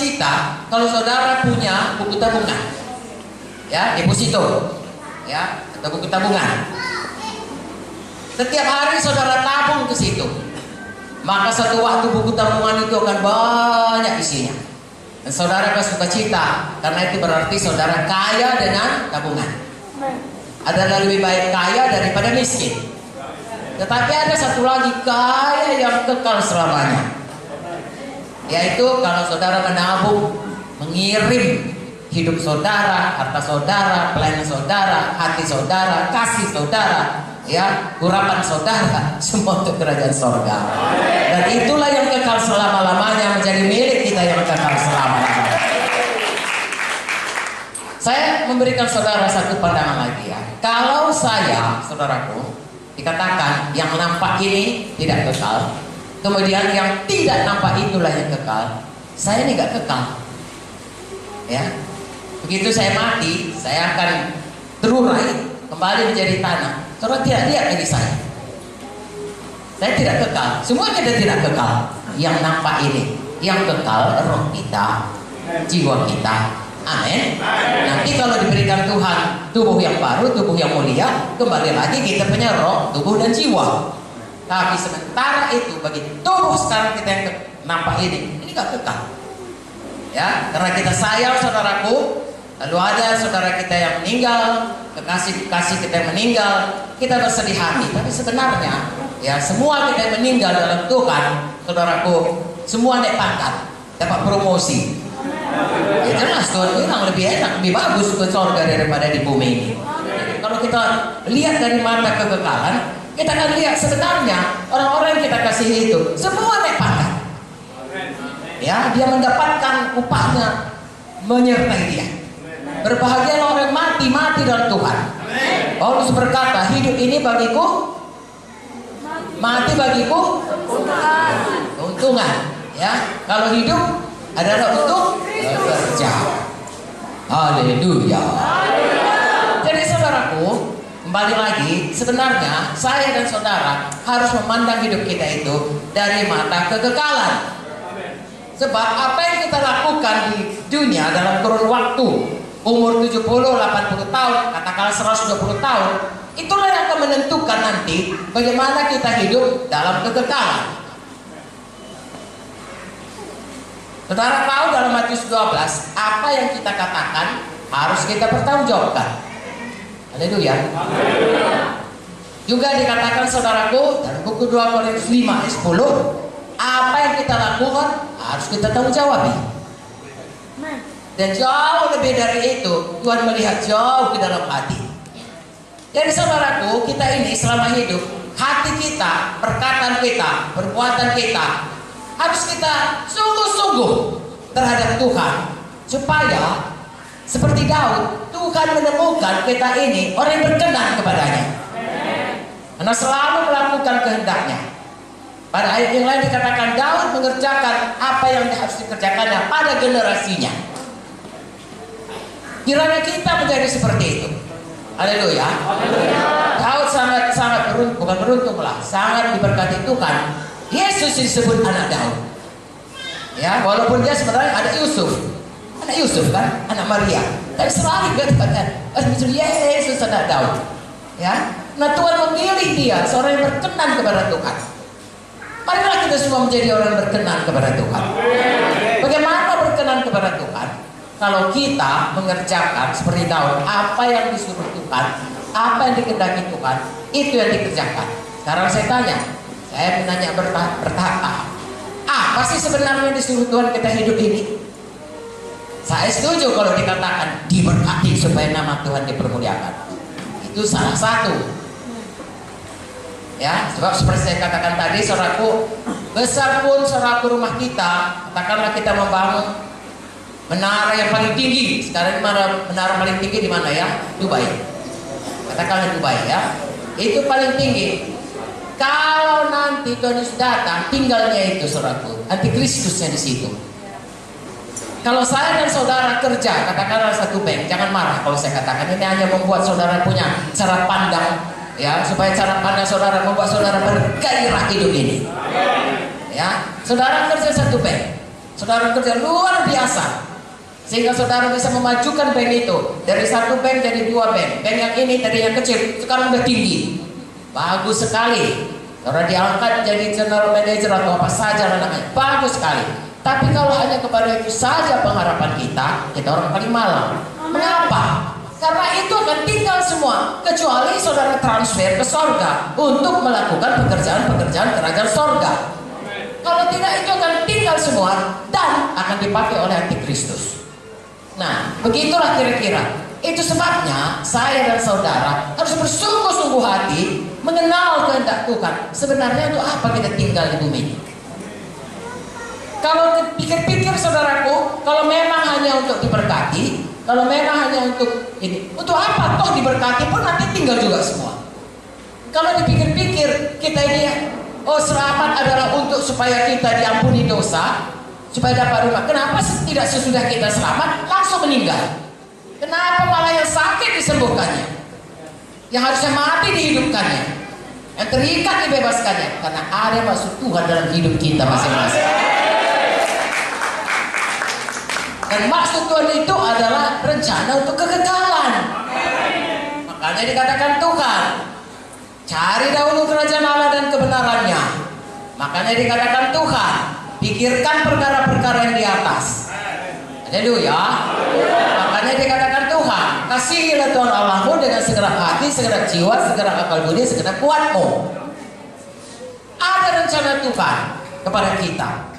sukacita kalau saudara punya buku tabungan, ya, deposito, ya, atau buku tabungan. Setiap hari saudara tabung ke situ, maka satu waktu buku tabungan itu akan banyak isinya. Dan saudara bersukacita karena itu berarti saudara kaya dengan tabungan. Adalah lebih baik kaya daripada miskin. Tetapi ada satu lagi kaya yang kekal selamanya, yaitu kalau saudara menabung, mengirim hidup saudara, harta saudara, pelayanan saudara, hati saudara, kasih saudara, ya, urapan saudara, semua untuk kerajaan sorga. Dan itulah yang kekal selama-lamanya, menjadi milik kita yang kekal selama-lamanya. Saya memberikan saudara satu pandangan lagi, ya. Kalau saya, saudaraku, dikatakan yang nampak ini tidak kekal, kemudian yang tidak nampak itulah yang kekal, saya ini gak kekal, ya. Begitu saya mati, saya akan terurai kembali menjadi tanah. Saudara tidak lihat lagi saya tidak kekal. Semua kita tidak kekal. Yang nampak ini, yang kekal roh kita, jiwa kita. Amin. Nanti kalau diberikan Tuhan tubuh yang baru, tubuh yang mulia, kembali lagi kita punya roh, tubuh dan jiwa. Tapi sementara itu bagi tubuh sekarang kita yang nampak ini gak kekal. Ya, karena kita sayang saudaraku. Lalu ada saudara kita yang meninggal, kekasih kita yang meninggal, kita bersedih hati. Tapi sebenarnya, ya, semua kita yang meninggal dalam Tuhan, saudaraku, semua naik pangkat, dapat promosi. Ya jelas Tuhan bilang lebih enak, lebih bagus ke surga daripada di bumi ini. Jadi, kalau kita lihat dari mata kekekalan, kita akan lihat sebenarnya orang-orang yang kita kasihi itu semua naik pangkat. Ya, dia mendapatkan upahnya menyertai dia. Berbahagialah orang mati dalam Tuhan. Paulus berkata, hidup ini bagiku, mati bagiku keuntungan. Ya, kalau hidup adalah untuk bekerja. Haleluya. Jadi saudaraku, kembali lagi, sebenarnya saya dan saudara harus memandang hidup kita itu dari mata kekekalan. Sebab apa yang kita lakukan di dunia dalam kurun waktu umur 70, 80 tahun, katakanlah 120 tahun, itulah yang akan menentukan nanti bagaimana kita hidup dalam kekekalan. Saudara tahu dalam Matius 12, apa yang kita katakan harus kita pertanggungjawabkan. Haleluya. Juga dikatakan saudaraku dalam buku 2 Korintus 5 ayat 10, apa yang kita lakukan harus kita tanggung jawab. Dan jauh lebih dari itu, Tuhan melihat jauh ke dalam hati. Jadi saudaraku, kita ini selama hidup, hati kita, perkataan kita, perbuatan kita harus kita sungguh-sungguh terhadap Tuhan, supaya seperti Daud, Tuhan menemukan kita ini orang yang berkenan kepadanya, karena selalu melakukan kehendaknya. Pada ayat yang lain dikatakan Daud mengerjakan apa yang harus dikerjakannya pada generasinya. Kiranya kita menjadi seperti itu. Haleluya. Daud sangat beruntung, bukan beruntung lah, sangat diberkati Tuhan. Yesus disebut anak Daud. Ya, walaupun dia sebenarnya ada Yusuf. Anak Yusuf kan, anak Maria. Tapi selalu dikatakan Yesus anak Daud. Ya. Nah, Tuhan memilih dia seorang yang berkenan kepada Tuhan. Marilah kita semua menjadi orang yang berkenan kepada Tuhan. Bagaimana berkenan kepada Tuhan? Kalau kita mengerjakan seperti Daud, apa yang disuruh Tuhan, apa yang dikehendaki Tuhan, itu yang dikerjakan. Sekarang saya tanya, saya menanya bertahap. Apa sih sebenarnya yang disuruh Tuhan kita hidup ini? Saya setuju kalau dikatakan diberkati supaya nama Tuhan dipermuliakan. Itu salah satu. Ya, sebab seperti saya katakan tadi, saudaraku, besar pun saudaraku rumah kita, katakanlah kita membangun menara yang paling tinggi. Sekarang menara paling tinggi di mana ya? Dubai. Katakanlah Dubai ya. Itu paling tinggi. Kalau nanti Tuhan Yesus datang, tinggalnya itu saudaraku, antikristusnya di situ. Kalau saya dan saudara kerja, katakanlah satu bank, jangan marah kalau saya katakan ini hanya membuat saudara punya cara pandang, ya, supaya cara pandang saudara membuat saudara bergairah hidup ini. Ya, saudara kerja satu bank. Saudara kerja luar biasa sehingga saudara bisa memajukan band itu dari satu band jadi dua band. Band yang ini dari yang kecil sekarang udah tinggi, bagus sekali. Saudara diangkat jadi general manager atau apa saja namanya, bagus sekali. Tapi kalau hanya kepada itu saja pengharapan kita orang paling malang. Mengapa? Karena itu akan tinggal semua kecuali saudara transfer ke sorga untuk melakukan pekerjaan-pekerjaan kerajaan sorga. Kalau tidak itu akan tinggal semua dan akan dipakai oleh antikristus. Nah, begitulah kira-kira. Itu sebabnya saya dan saudara harus bersungguh-sungguh hati mengenal kehendak Tuhan. Sebenarnya untuk apa kita tinggal di bumi ini? Kalau pikir-pikir saudaraku, kalau memang hanya untuk diberkati, kalau memang hanya untuk ini, untuk apa toh diberkati pun nanti tinggal juga semua. Kalau dipikir-pikir kita ini, oh selamat adalah untuk supaya kita diampuni dosa, supaya dapat rumah. Kenapa tidak sesudah kita selamat langsung meninggal? Kenapa malah yang sakit disembuhkannya, yang harusnya mati dihidupkannya, yang terikat dibebaskannya? Karena ada maksud Tuhan dalam hidup kita masing-masing. Dan maksud Tuhan itu adalah rencana untuk kekekalan. Makanya dikatakan Tuhan, cari dahulu kerajaan Allah dan kebenarannya. Makanya dikatakan Tuhan, pikirkan perkara-perkara yang di atas. Haleluya. Makanya dikatakan Tuhan, kasihilah Tuhan Allahmu dengan segenap hati, segenap jiwa, segenap akal budi, segenap kuatmu. Ada rencana Tuhan kepada kita.